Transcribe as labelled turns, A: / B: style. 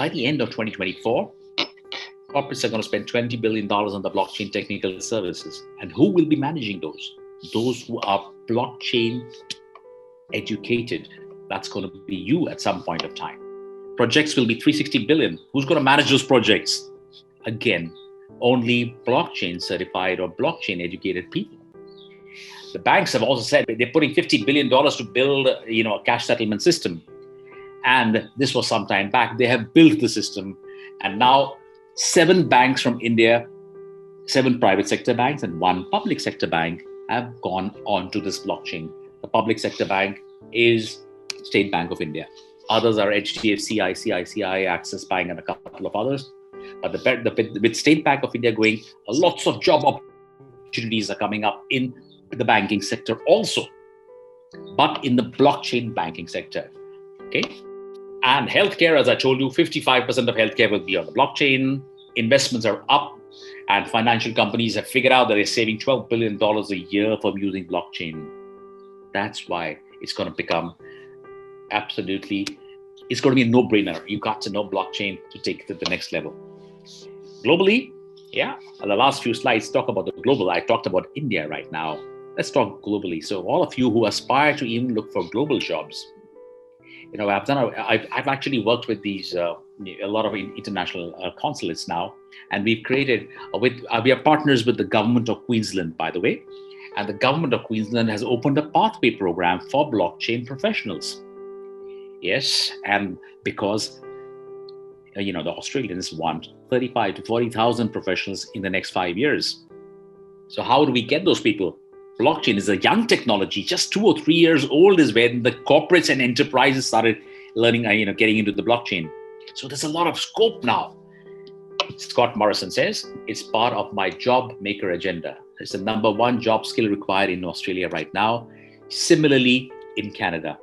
A: by the end of 2024, corporates are going to spend $20 billion on the blockchain technical services. And who will be managing those? Those who are blockchain educated. That's going to be you at some point of time. Projects will be 360 billion. Who's going to manage those projects? Again, only blockchain certified or blockchain educated people. The banks have also said they're putting $50 billion to build, a cash settlement system. And this was some time back. They have built the system. And now 7 banks from India, 7 private sector banks and 1 public sector bank have gone on to this blockchain. The public sector bank is State Bank of India. Others are HDFC, ICICI, Axis Bank, and a couple of others. But with State Bank of India going, lots of job opportunities are coming up in the banking sector also, but in the blockchain banking sector. Okay. And healthcare, as I told you, 55% of healthcare will be on the blockchain. Investments are up, and financial companies have figured out that they're saving $12 billion a year from using blockchain. That's why it's going to become it's going to be a no-brainer. You got to know blockchain to take it to the next level. Globally, the last few slides talk about the global. I talked about India right now. Let's talk globally. So all of you who aspire to even look for global jobs, I've actually worked with these a lot of international consulates now, and we've created we are partners with the government of Queensland, by the way, and the government of Queensland has opened a pathway program for blockchain professionals. Yes, and because the Australians want 35 to 40,000 professionals in the next 5 years. So how do we get those people? Blockchain is a young technology, just 2 or 3 years old is when the corporates and enterprises started learning, getting into the blockchain. So there's a lot of scope now. Scott Morrison says, it's part of my job maker agenda. It's the number 1 job skill required in Australia right now. Similarly, in Canada.